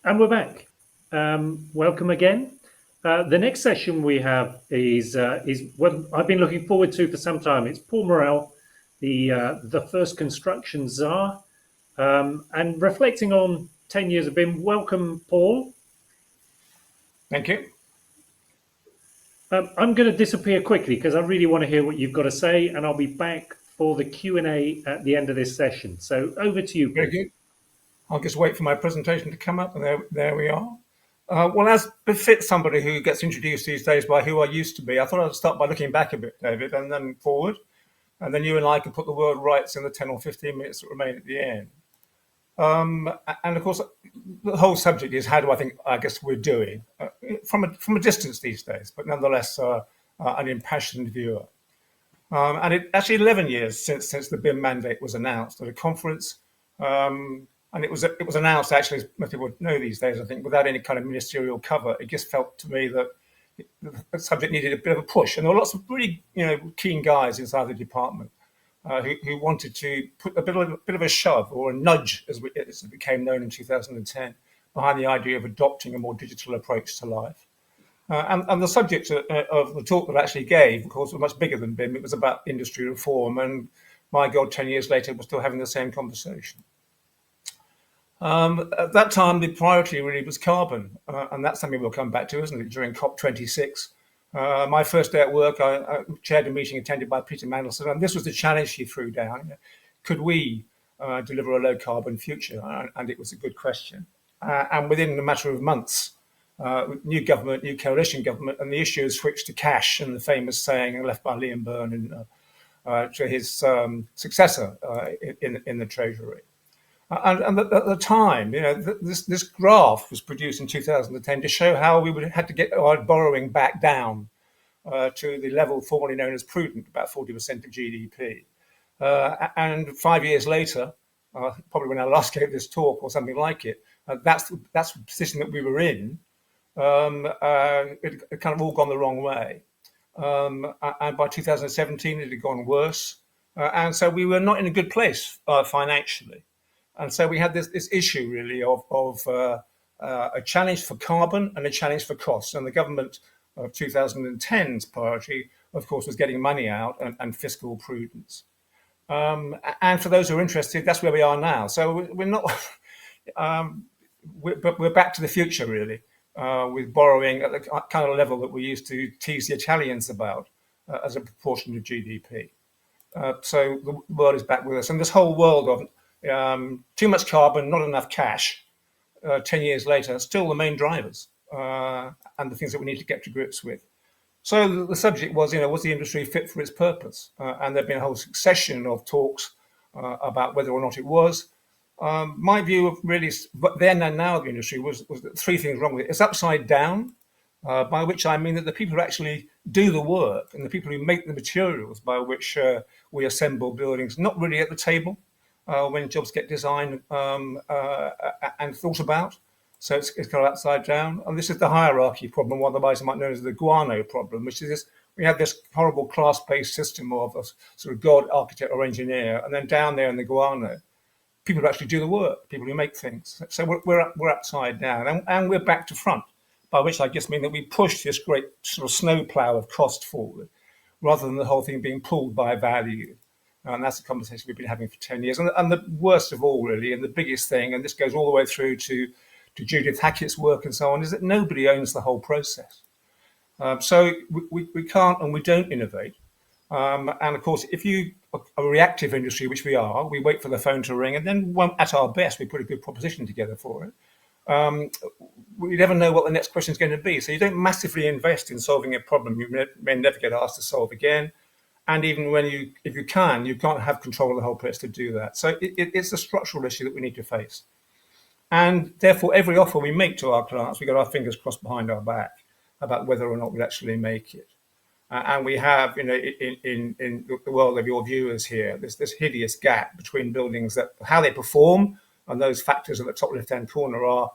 And we're back. Welcome again. The next session we have is what I've been looking forward to for some time. It's Paul Morrell, the first construction czar, and reflecting on 10 years of BIM. Welcome, Paul. Thank you. I'm going to disappear quickly because I really want to hear what you've got to say, and I'll be back for the Q&A at the end of this session. So over to you, Paul. Very good. I'll just wait for my presentation to come up, and there we are. Well, as befits somebody who gets introduced these days by who I used to be, I thought I'd start by looking back a bit, David, and then forward. And then you and I can put the word rights in the 10 or 15 minutes that remain at the end. And of course, the whole subject is how do I guess we're doing from a distance these days, but nonetheless an impassioned viewer. And it actually 11 years since the BIM mandate was announced at a conference. And it was announced, actually, as most people know these days, I think, without any kind of ministerial cover. It just felt to me that the subject needed a bit of a push. And there were lots of really keen guys inside the department who wanted to put a bit of a shove or a nudge, as it became known in 2010, behind the idea of adopting a more digital approach to life. And the subject of the talk that I actually gave, of course, was much bigger than BIM. It was about industry reform. And my God, 10 years later, we're still having the same conversation. At that time, the priority really was carbon. And that's something we'll come back to, isn't it, during COP26. My first day at work, I chaired a meeting attended by Peter Mandelson. And this was the challenge he threw down. Could we deliver a low carbon future? And it was a good question. And within a matter of months, new government, new coalition government, and the issue has switched to cash and the famous saying left by Liam Byrne to his successor in the Treasury. And at the time, this graph was produced in 2010 to show how we would had to get our borrowing back down to the level formerly known as prudent, about 40% of GDP. And 5 years later, probably when I last gave this talk or something like it, that's the position that we were in. It kind of all gone the wrong way. And by 2017, it had gone worse. And so we were not in a good place financially. And so we had this issue really of a challenge for carbon and a challenge for costs. And the government of 2010's priority, of course, was getting money out and fiscal prudence. And for those who are interested, that's where we are now. So we're not, we're back to the future really, with borrowing at the kind of level that we used to tease the Italians about as a proportion of GDP. So the world is back with us. And this whole world of too much carbon, not enough cash, 10 years later, still the main drivers and the things that we need to get to grips with. So the subject was, was the industry fit for its purpose? And there'd been a whole succession of talks about whether or not it was. My view of really, but then and now the industry was that three things wrong with it. It's upside down, by which I mean that the people who actually do the work and the people who make the materials by which we assemble buildings, not really at the table. When jobs get designed and thought about. So it's kind of upside down. And this is the hierarchy problem, what otherwise might know as the guano problem, which is we have this horrible class-based system of a sort of God, architect or engineer, and then down there in the guano, people who actually do the work, people who make things. So we're upside down and we're back to front, by which I just mean that we push this great sort of snowplow of cost forward, rather than the whole thing being pulled by value. And that's a conversation we've been having for 10 years. And the worst of all, really, and the biggest thing, and this goes all the way through to Judith Hackett's work and so on, is that nobody owns the whole process. So we can't and we don't innovate. And of course, if you are a reactive industry, which we are, we wait for the phone to ring, and then at our best, we put a good proposition together for it. We never know what the next question is going to be. So you don't massively invest in solving a problem you may never get asked to solve again. And even if you can't have control of the whole process to do that. So it's a structural issue that we need to face. And therefore, every offer we make to our clients, we got our fingers crossed behind our back about whether or not we'll actually make it. And we have, in the world of your viewers here, this hideous gap between buildings that how they perform, and those factors at the top left-hand corner are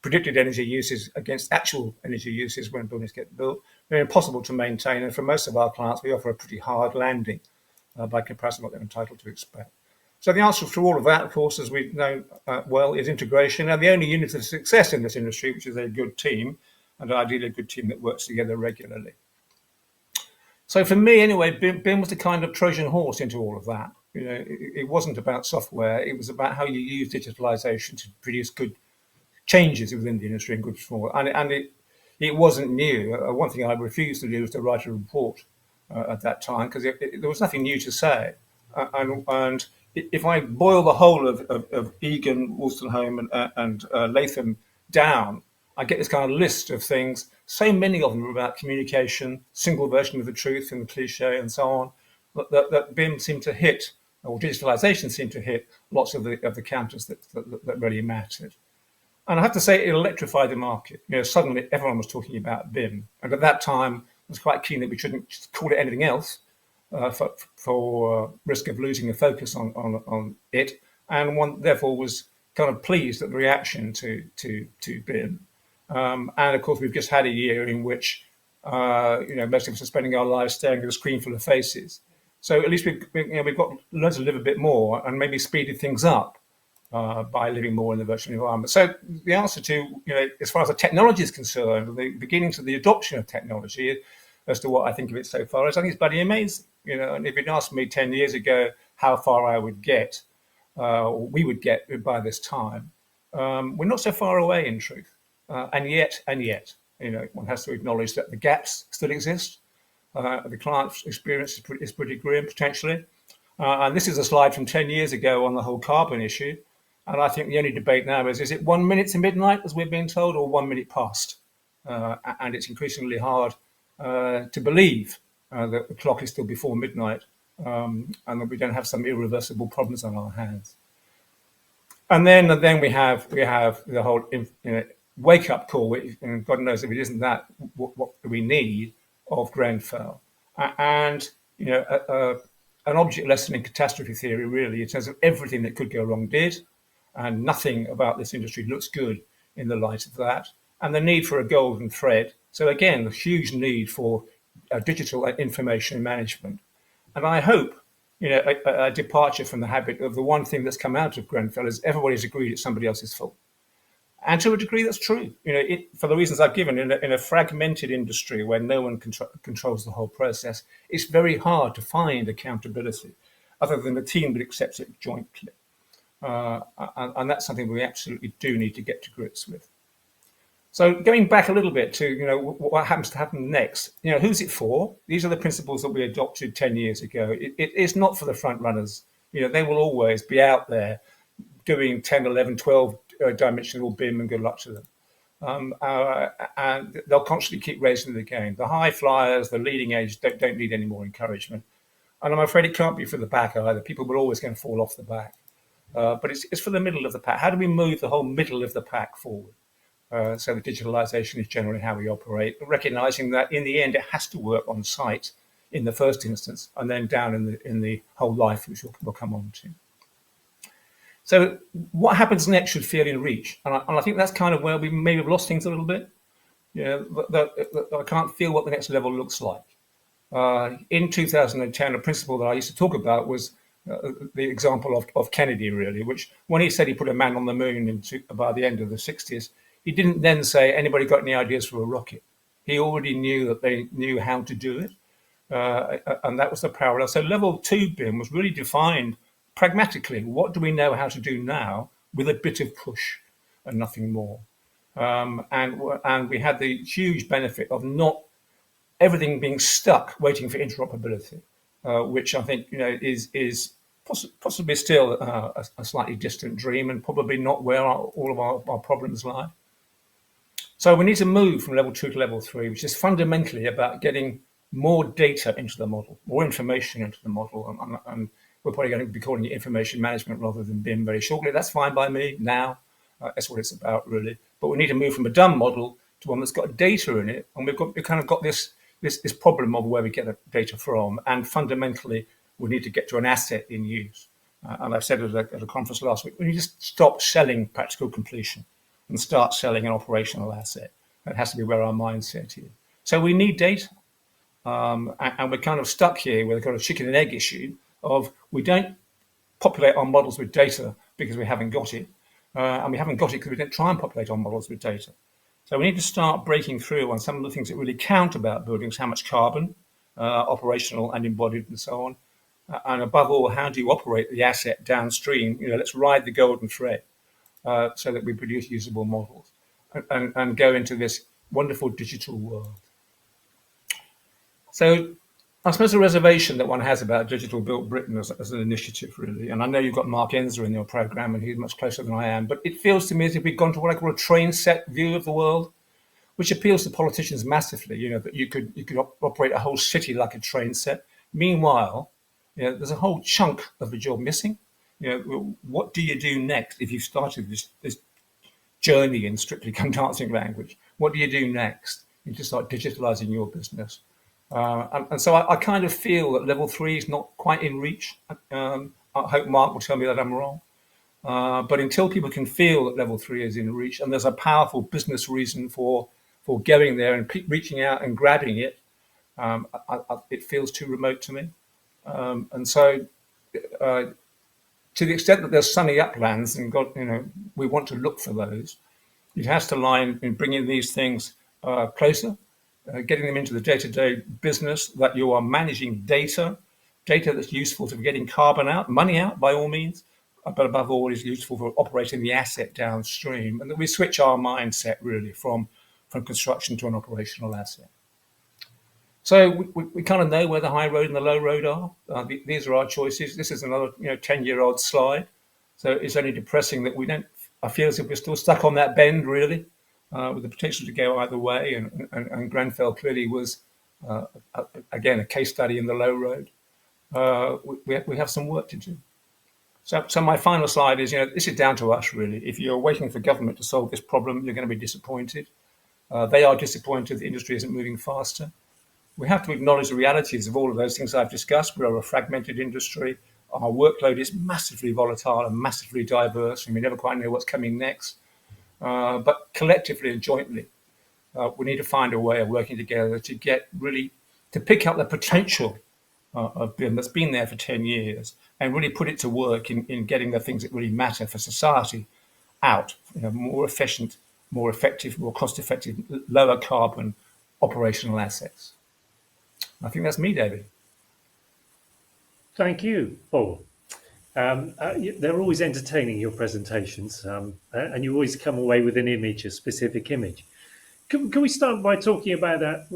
predicted energy uses against actual energy uses when buildings get built. They're impossible to maintain, and for most of our clients, we offer a pretty hard landing by comparison to what they're entitled to expect. So the answer to all of that, of course, as we know well, is integration. And the only unit of success in this industry, which is a good team, and ideally a good team that works together regularly. So for me, anyway, BIM was the kind of Trojan horse into all of that. It wasn't about software. It was about how you use digitalization to produce good changes within the industry and good forward. And it wasn't new. One thing I refused to do was to write a report at that time because there was nothing new to say. And if I boil the whole of Egan, Wolstenholme, and Latham down, I get this kind of list of things. So many of them are about communication, single version of the truth, and the cliche, and so on. That BIM seemed to hit, or digitalization seemed to hit lots of the counters that really mattered. And I have to say, it electrified the market. Suddenly everyone was talking about BIM, and at that time, I was quite keen that we shouldn't just call it anything else for risk of losing the focus on it. And one therefore was kind of pleased at the reaction to BIM. And of course, we've just had a year in which most of us are spending our lives staring at a screen full of faces. So at least we've got learned to live a bit more and maybe speeded things up by living more in the virtual environment. So the answer to, as far as the technology is concerned, the beginnings of the adoption of technology, as to what I think of it so far, is I think it's bloody amazing. And if you'd asked me 10 years ago how far I would get, or we would get by this time, we're not so far away in truth. And yet, one has to acknowledge that the gaps still exist. The client experience is pretty grim, potentially. And this is a slide from 10 years ago on the whole carbon issue. And I think the only debate now is it 1 minute to midnight, as we're being told, or 1 minute past? And it's increasingly hard to believe that the clock is still before midnight and that we don't have some irreversible problems on our hands. And then we have the whole wake-up call, and God knows if it isn't that, what do we need of Grenfell? And an object lesson in catastrophe theory, really, in terms of everything that could go wrong did, and nothing about this industry looks good in the light of that. And the need for a golden thread. So again, the huge need for digital information management. And I hope, a departure from the habit of the one thing that's come out of Grenfell is everybody's agreed it's somebody else's fault. And to a degree, that's true. For the reasons I've given, in a fragmented industry where no one controls the whole process, it's very hard to find accountability other than the team that accepts it jointly. And that's something we absolutely do need to get to grips with. So going back a little bit to what happens to happen next, who's it for? These are the principles that we adopted 10 years ago. It's not for the front runners. They will always be out there doing 10, 11, 12 dimensional BIM, and good luck to them. And they'll constantly keep raising the game. The high flyers, the leading edge, don't need any more encouragement. And I'm afraid it can't be for the back either. People are always going to fall off the back. But it's for the middle of the pack. How do we move the whole middle of the pack forward? So the digitalization is generally how we operate, recognizing that in the end it has to work on site in the first instance, and then down in the whole life, which we'll come on to. So what happens next should feel in reach, and I think that's kind of where we maybe have lost things a little bit. I can't feel what the next level looks like. In 2010, a principle that I used to talk about was the example of Kennedy, really, which when he said he put a man on the moon by the end of the 60s, he didn't then say, anybody got any ideas for a rocket? He already knew that they knew how to do it. And that was the parallel. So level 2 BIM was really defined pragmatically. What do we know how to do now with a bit of push and nothing more? And we had the huge benefit of not everything being stuck waiting for interoperability, which I think is possibly still a slightly distant dream and probably not where all of our problems lie. So we need to move from level 2 to level 3, which is fundamentally about getting more data into the model, more information into the model. And we're probably going to be calling it information management rather than BIM very shortly. That's fine by me now. That's what it's about, really. But we need to move from a dumb model to one that's got data in it. And we've kind of got this problem of where we get the data from. And fundamentally, we need to get to an asset in use. And I've said at a conference last week, we need to stop selling practical completion and start selling an operational asset. That has to be where our mindset is. So we need data. And we're kind of stuck here with a kind of chicken and egg issue of we don't populate our models with data because we haven't got it. And we haven't got it because we didn't try and populate our models with data. So we need to start breaking through on some of the things that really count about buildings, how much carbon, operational and embodied and so on. And above all, how do you operate the asset downstream? Let's ride the golden thread so that we produce usable models and go into this wonderful digital world. So I suppose the reservation that one has about Digital Built Britain as an initiative, really, and I know you've got Mark Enzer in your programme and he's much closer than I am, but it feels to me as if we've gone to what I call a train set view of the world, which appeals to politicians massively, that you could operate a whole city like a train set. Meanwhile, there's a whole chunk of the job missing. What do you do next if you've started this journey in Strictly Come Dancing language? What do you do next? You just start digitalising your business. And so I kind of feel that level 3 is not quite in reach. I hope Mark will tell me that I'm wrong. But until people can feel that level 3 is in reach, and there's a powerful business reason for going there and reaching out and grabbing it, it feels too remote to me. And so to the extent that there's sunny uplands, and we want to look for those, it has to lie in bringing these things closer, getting them into the day-to-day business, that you are managing data that's useful for getting carbon out, money out by all means, but above all is useful for operating the asset downstream, and that we switch our mindset really from construction to an operational asset. So we kind of know where the high road and the low road are. These are our choices. This is another 10-year-old slide. So it's only depressing that I feel as if we're still stuck on that bend really, with the potential to go either way. And Grenfell clearly was, again, a case study in the low road. We have some work to do. So my final slide is, this is down to us really. If you're waiting for government to solve this problem, you're going to be disappointed. They are disappointed the industry isn't moving faster. We have to acknowledge the realities of all of those things I've discussed. We are a fragmented industry. Our workload is massively volatile and massively diverse, and we never quite know what's coming next. But collectively and jointly, we need to find a way of working together to pick up the potential of BIM that's been there for 10 years and really put it to work in getting the things that really matter for society out, more efficient, more effective, more cost-effective, lower carbon operational assets. I think that's me, David. Thank you, Paul. They're always entertaining, your presentations, and you always come away with an image, a specific image. Can we start by talking about that,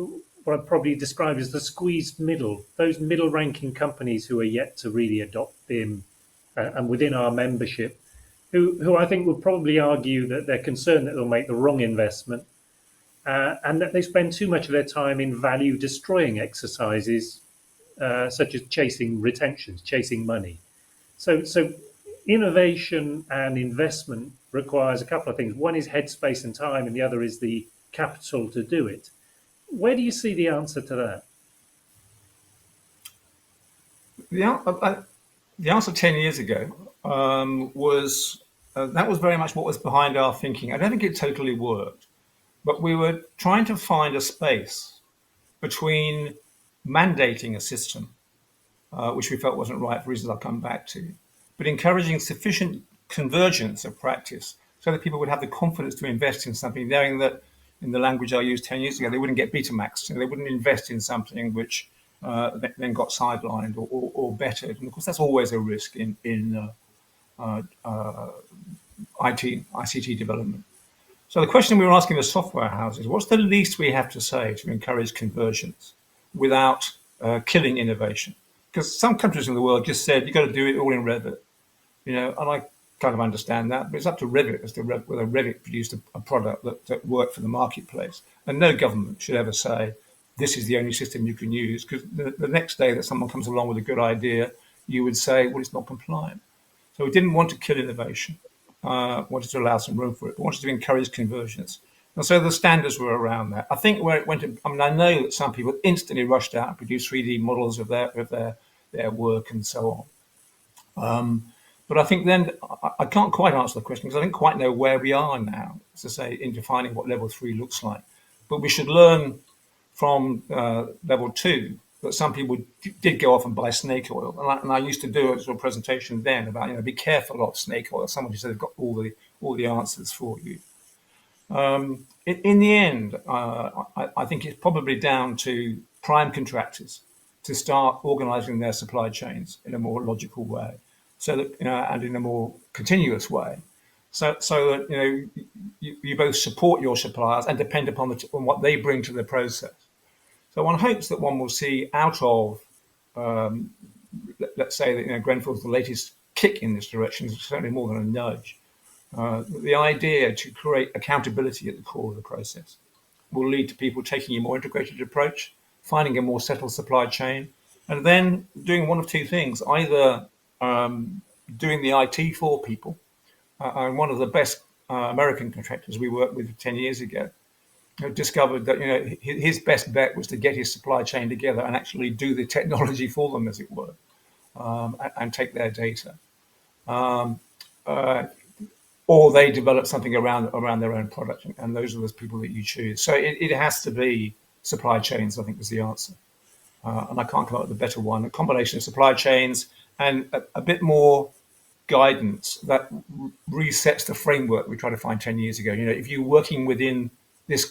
what I'd probably describe as the squeezed middle, those middle-ranking companies who are yet to really adopt BIM, and within our membership, who I think would probably argue that they're concerned that they'll make the wrong investment, and that they spend too much of their time in value-destroying exercises, such as chasing retentions, chasing money. So innovation and investment requires a couple of things. One is headspace and time, and the other is the capital to do it. Where do you see the answer to that? The answer 10 years ago was that was very much what was behind our thinking. I don't think it totally worked, but we were trying to find a space between mandating a system, which we felt wasn't right for reasons I'll come back to, but encouraging sufficient convergence of practice so that people would have the confidence to invest in something, knowing that, in the language I used 10 years ago, they wouldn't get Betamaxed. They wouldn't invest in something which then got sidelined or bettered. And of course, that's always a risk in ICT development. So the question we were asking the software houses, what's the least we have to say to encourage conversions without killing innovation? Because some countries in the world just said, you've got to do it all in Revit. And I kind of understand that, but it's up to Revit as to whether Revit produced a product that worked for the marketplace. And no government should ever say, this is the only system you can use, because the next day that someone comes along with a good idea, you would say, well, it's not compliant. So we didn't want to kill innovation, wanted to allow some room for it, but wanted to encourage conversions. And so the standards were around that. I think where it went, I know that some people instantly rushed out and produced 3D models of their work and so on. But I think then I can't quite answer the question because I don't quite know where we are now, as I say, in defining what level 3 looks like. But we should learn from level 2 that some people did go off and buy snake oil, and I used to do a sort of presentation then about, be careful of snake oil. Somebody said they've got all the answers for you. In the end, I think it's probably down to prime contractors to start organising their supply chains in a more logical way, so that and in a more continuous way, so that you both support your suppliers and depend upon on what they bring to the process. So one hopes that one will see out of, let's say that Grenfell's the latest kick in this direction, is certainly more than a nudge. The idea to create accountability at the core of the process will lead to people taking a more integrated approach, finding a more settled supply chain, and then doing one of two things: either doing the IT for people. And one of the best American contractors we worked with 10 years ago discovered that his best bet was to get his supply chain together and actually do the technology for them, as it were, and take their data. Or they develop something around their own product, and those are the people that you choose. So it has to be supply chains, I think, was the answer. And I can't come up with a better one. A combination of supply chains and a bit more guidance that resets the framework we tried to find 10 years ago. If you're working within this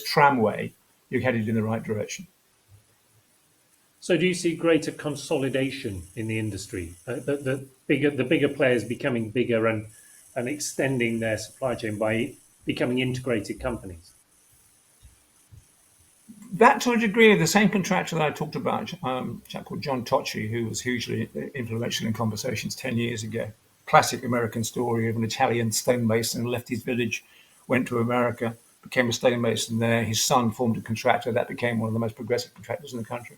tramway, you're headed in the right direction. So do you see greater consolidation in the industry? The bigger players becoming bigger and extending their supply chain by becoming integrated companies? That, to a degree, the same contractor that I talked about, a chap called John Tocci, who was hugely influential in conversations 10 years ago. Classic American story of an Italian stonemason who left his village, went to America, became a stonemason there. His son formed a contractor that became one of the most progressive contractors in the country.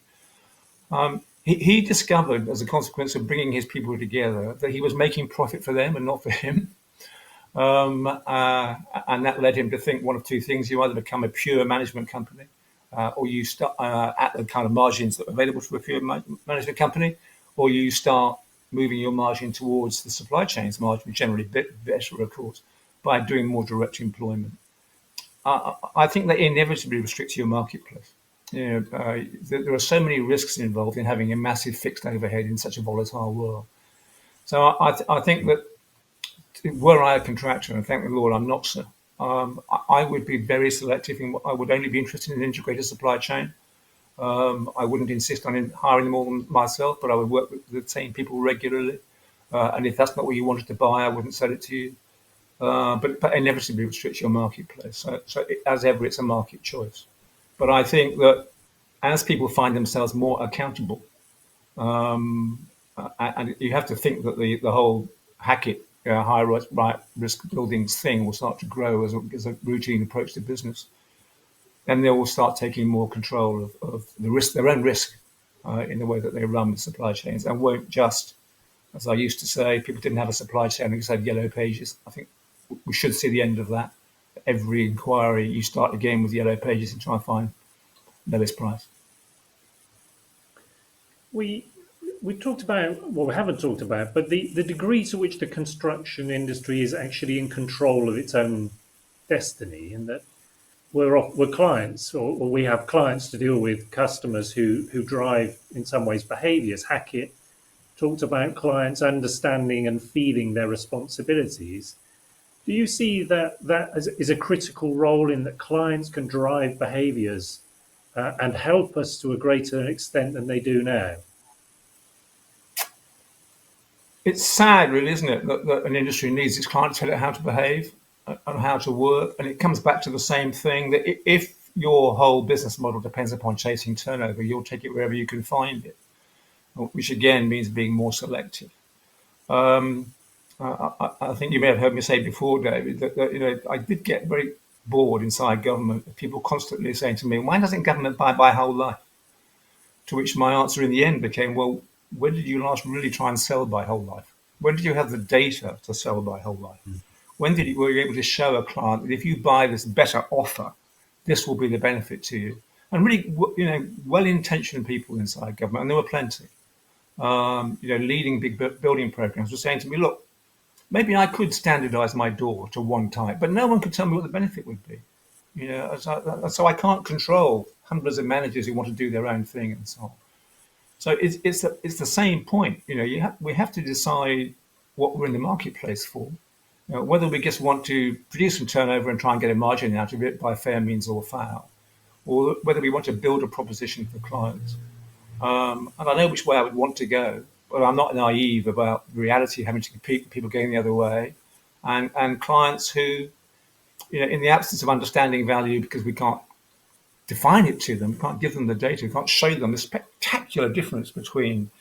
He discovered, as a consequence of bringing his people together, that he was making profit for them and not for him. And that led him to think one of two things: you either become a pure management company, or you start at the kind of margins that are available to a pure management company, or you start moving your margin towards the supply chain's margin, generally better, of course, by doing more direct employment. I think that inevitably restricts your marketplace. There are so many risks involved in having a massive fixed overhead in such a volatile world. So I think that were I a contractor, and thank the Lord I'm not, sir, I would be very selective. I would only be interested in an integrated supply chain. I wouldn't insist on hiring them all myself, but I would work with the same people regularly. And if that's not what you wanted to buy, I wouldn't sell it to you. But inevitably restricts your marketplace. So as ever, it's a market choice. But I think that as people find themselves more accountable, and you have to think that the whole Hackett high risk buildings thing will start to grow as a routine approach to business, then they will start taking more control of the risk, their own risk, in the way that they run the supply chains, and won't just, as I used to say, people didn't have a supply chain, they just had yellow pages. I think we should see the end of that. Every inquiry, you start again with yellow pages and try and find lowest price. We talked about, well, we haven't talked about, but the degree to which the construction industry is actually in control of its own destiny, and that we're clients, or we have clients to deal with, customers who drive, in some ways, behaviours. Hackett talked about clients understanding and feeling their responsibilities. Do you see that is a critical role in that clients can drive behaviours and help us to a greater extent than they do now? It's sad, really, isn't it, that an industry needs its clients to tell it how to behave and how to work. And it comes back to the same thing, that if your whole business model depends upon chasing turnover, you'll take it wherever you can find it, which again means being more selective. I think you may have heard me say before, David, that I did get very bored inside government of people constantly saying to me, "Why doesn't government buy whole life?" To which my answer in the end became, "Well, when did you last really try and sell by whole life? When did you have the data to sell by whole life? When were you able to show a client that if you buy this better offer, this will be the benefit to you?" And really, well-intentioned people inside government, and there were plenty, leading big building programs, were saying to me, "Look, maybe I could standardize my door to one type, but no one could tell me what the benefit would be. So I can't control hundreds of managers who want to do their own thing and so on. So it's the same point. We have to decide what we're in the marketplace for. Whether we just want to produce some turnover and try and get a margin out of it by fair means or foul, or whether we want to build a proposition for clients. And I know which way I would want to go, but I'm not naive about the reality of having to compete with people going the other way, and clients who, in the absence of understanding value, because we can't define it to them, we can't give them the data, we can't show them the spectacular difference between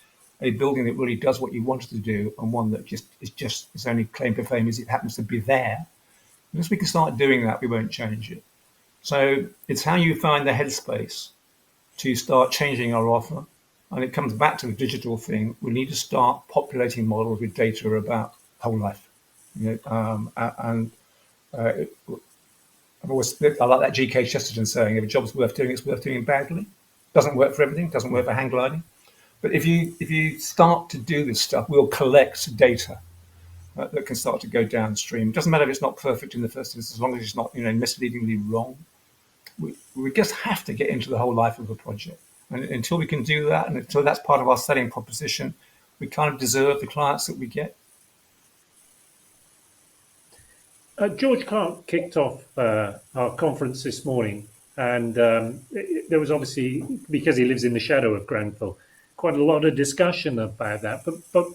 a building that really does what you want it to do and one that just its only claim to fame is it happens to be there. Unless we can start doing that, we won't change it. So it's how you find the headspace to start changing our offer. And it comes back to the digital thing. We need to start populating models with data about whole life. I like that G.K. Chesterton saying, if a job's worth doing, it's worth doing badly. Doesn't work for everything, doesn't work for hang gliding. But if you start to do this stuff, we'll collect data that can start to go downstream. It doesn't matter if it's not perfect in the first instance, as long as it's not misleadingly wrong. We just have to get into the whole life of a project. And until we can do that, and until that's part of our selling proposition, we kind of deserve the clients that we get. George Clark kicked off our conference this morning, and there was obviously, because he lives in the shadow of Grenfell, quite a lot of discussion about that. But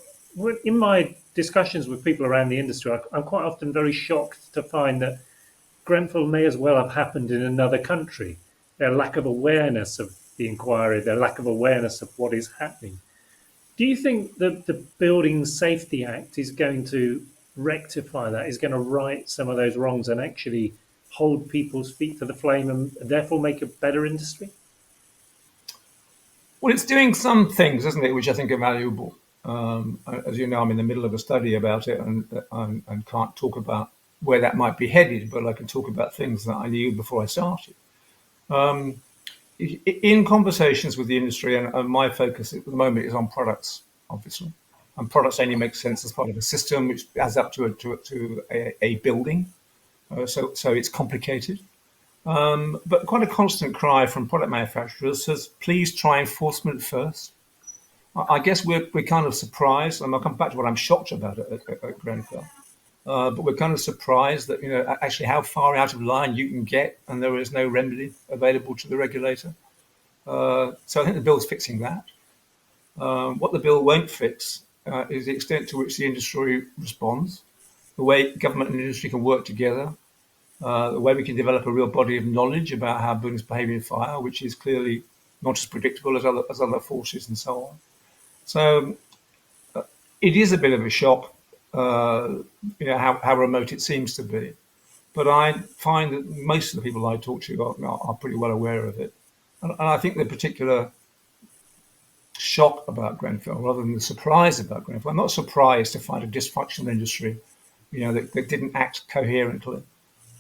in my discussions with people around the industry, I'm quite often very shocked to find that Grenfell may as well have happened in another country. Their lack of awareness of the inquiry, their lack of awareness of what is happening. Do you think that the Building Safety Act is going to rectify that, is going to right some of those wrongs and actually hold people's feet to the flame and therefore make a better industry? Well, it's doing some things, isn't it, which I think are valuable. As you know, I'm in the middle of a study about it and can't talk about where that might be headed, but I can talk about things that I knew before I started. In conversations with the industry, and my focus at the moment is on products, obviously. And products only make sense as part of a system which adds up to a building. So it's complicated. But quite a constant cry from product manufacturers says, please try enforcement first. I guess we're kind of surprised, and I'll come back to what I'm shocked about at Grenfell. But we're kind of surprised that, actually how far out of line you can get and there is no remedy available to the regulator. So I think the bill's fixing that. What the bill won't fix is the extent to which the industry responds, the way government and industry can work together, the way we can develop a real body of knowledge about how buildings behave in fire, which is clearly not as predictable as other forces and so on. So it is a bit of a shock, how remote it seems to be. But I find that most of the people I talk to are pretty well aware of it. And I think the particular shock about Grenfell, rather than the surprise about Grenfell, I'm not surprised to find a dysfunctional industry, that didn't act coherently,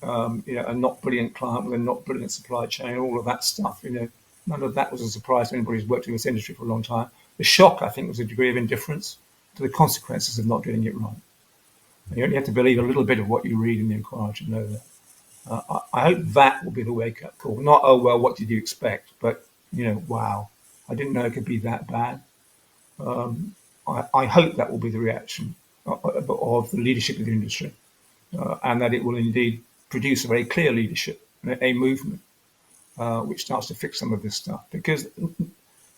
a not brilliant client with a not brilliant supply chain, all of that stuff. None of that was a surprise to anybody who's worked in this industry for a long time. The shock, I think, was a degree of indifference to the consequences of not getting it right. And you only have to believe a little bit of what you read in the Inquirer to know that. I hope that will be the wake-up call. Not, oh, well, what did you expect? But, wow, I didn't know it could be that bad. I hope that will be the reaction of the leadership of the industry, and that it will indeed produce a very clear leadership, a movement, which starts to fix some of this stuff. Because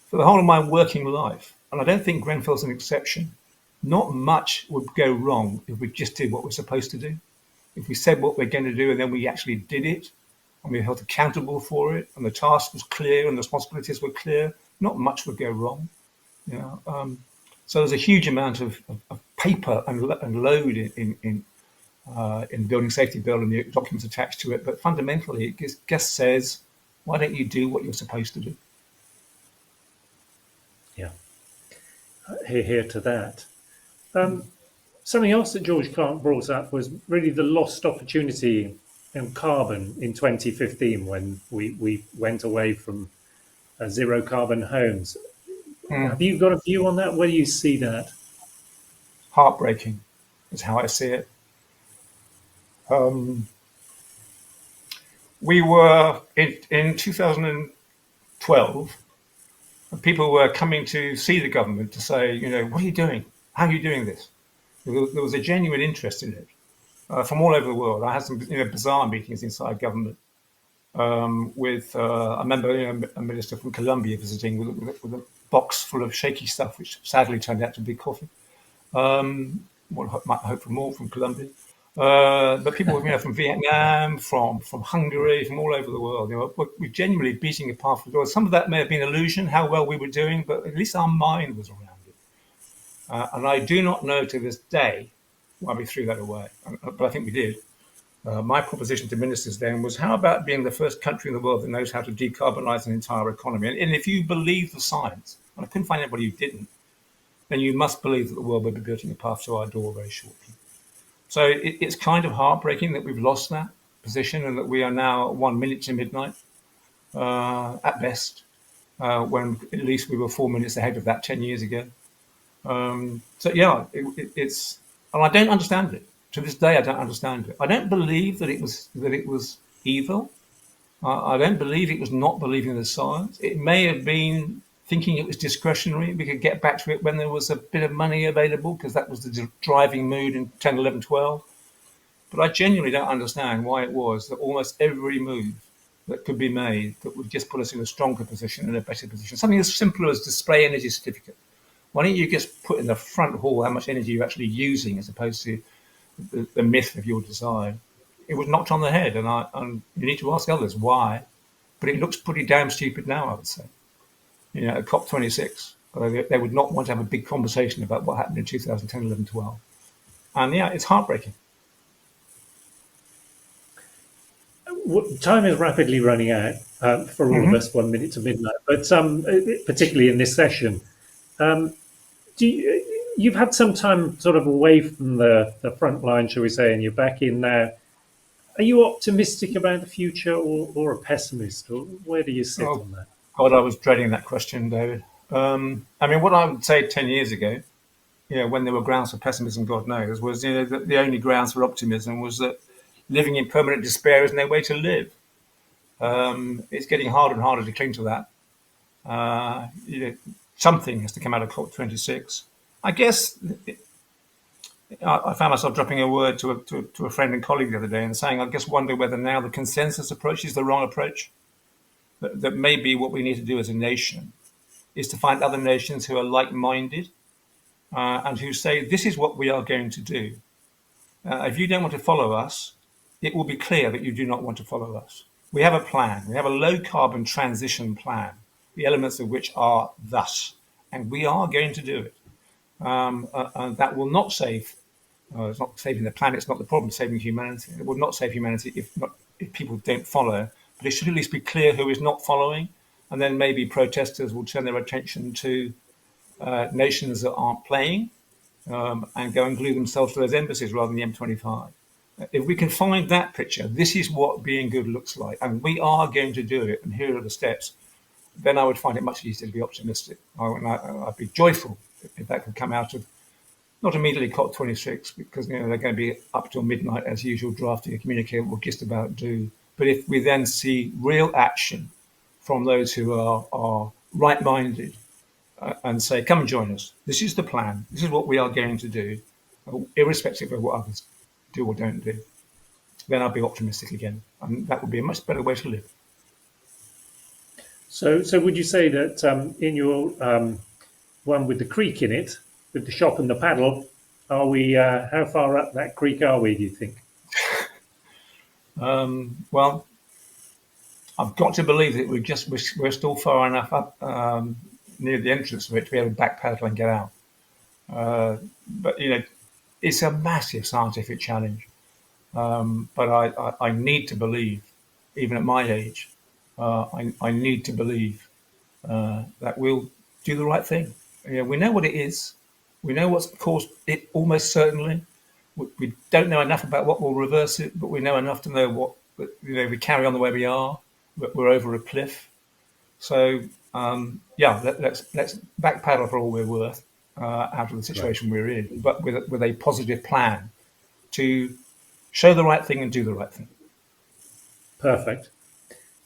for the whole of my working life, and I don't think Grenfell's an exception, not much would go wrong if we just did what we're supposed to do. If we said what we're going to do and then we actually did it, and we were held accountable for it, and the task was clear and the responsibilities were clear, not much would go wrong. So there's a huge amount of paper and load in the building safety bill and the documents attached to it, but fundamentally it just says, why don't you do what you're supposed to do? Yeah, hear to that. Something else that George Clark brought up was really the lost opportunity in carbon in 2015 when we went away from zero carbon homes. Have you got a view on that? Where do you see that? Heartbreaking is how I see it. We were in 2000. 12, and people were coming to see the government to say, what are you doing? How are you doing this? There was a genuine interest in it from all over the world. I had some bizarre meetings inside government with I remember a minister from Colombia visiting with a box full of shaky stuff, which sadly turned out to be coffee. One might hope for more from Colombia. But people from Vietnam, from Hungary, from all over the world, we're genuinely beating a path for the world. Some of that may have been illusion, how well we were doing, but at least our mind was around it. And I do not know to this day why we threw that away, but I think we did. My proposition to ministers then was, how about being the first country in the world that knows how to decarbonize an entire economy? And if you believe the science, and I couldn't find anybody who didn't, then you must believe that the world will be building a path to our door very shortly. So it's kind of heartbreaking that we've lost that position and that we are now 1 minute to midnight at best, when at least we were 4 minutes ahead of that 10 years ago. It's, and I don't understand it. To this day, I don't understand it. I don't believe that it was evil. I don't believe it was not believing in the science. It may have been thinking it was discretionary. We could get back to it when there was a bit of money available, because that was the driving mood in 10, 11, 12. But I genuinely don't understand why it was that almost every move that could be made that would just put us in a stronger position and a better position, something as simple as display energy certificate. Why don't you just put in the front hall how much energy you're actually using, as opposed to the myth of your design? It was knocked on the head, and you need to ask others why. But it looks pretty damn stupid now, I would say. At COP26, they would not want to have a big conversation about what happened in 2010, 11, 12. And it's heartbreaking. Time is rapidly running out for all of us, 1 minute to midnight, but particularly in this session. You've had some time sort of away from the front line, shall we say, and you're back in now. Are you optimistic about the future or a pessimist? Or where do you sit on that? God, I was dreading that question, David. What I would say 10 years ago, when there were grounds for pessimism, God knows, was that the only grounds for optimism was that living in permanent despair is no way to live. It's getting harder and harder to cling to that. Something has to come out of COP26. I guess I found myself dropping a word to a friend and colleague the other day and saying, I just wonder whether now the consensus approach is the wrong approach. That maybe what we need to do as a nation is to find other nations who are like-minded and who say, this is what we are going to do. If you don't want to follow us, it will be clear that you do not want to follow us. We have a plan. We have a low-carbon transition plan, the elements of which are thus, and we are going to do it. And that will not save, it's not saving the planet, it's not the problem, saving humanity. It will not save humanity if people don't follow, but it should at least be clear who is not following, and then maybe protesters will turn their attention to nations that aren't playing and go and glue themselves to those embassies rather than the M25. If we can find that picture, this is what being good looks like, and we are going to do it, and here are the steps, then I would find it much easier to be optimistic. I'd be joyful if that could come out of, not immediately COP26, because they're going to be up till midnight as usual drafting a communique we'll just about do. But if we then see real action from those who are right-minded and say, come and join us. This is the plan. This is what we are going to do, irrespective of what others do or don't do. Then I'll be optimistic again. And that would be a much better way to live. So would you say that in your one with the creek in it, with the shop and the paddle, are we? How far up that creek are we, do you think? Well, I've got to believe that we're still far enough up near the entrance of it to be able to back pedal and get out. But it's a massive scientific challenge. But I need to believe, even at my age, I need to believe that we'll do the right thing. We know what it is. We know what's caused it almost certainly. We don't know enough about what will reverse it, but we know enough to know what, we carry on the way we are. We're over a cliff. So, let's back paddle for all we're worth out of the situation we're in, but with a positive plan to show the right thing and do the right thing. Perfect.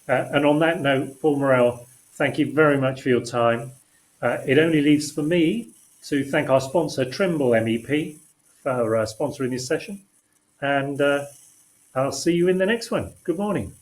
And on that note, Paul Morrell, thank you very much for your time. It only leaves for me to thank our sponsor, Trimble MEP, for sponsoring this session. And I'll see you in the next one. Good morning.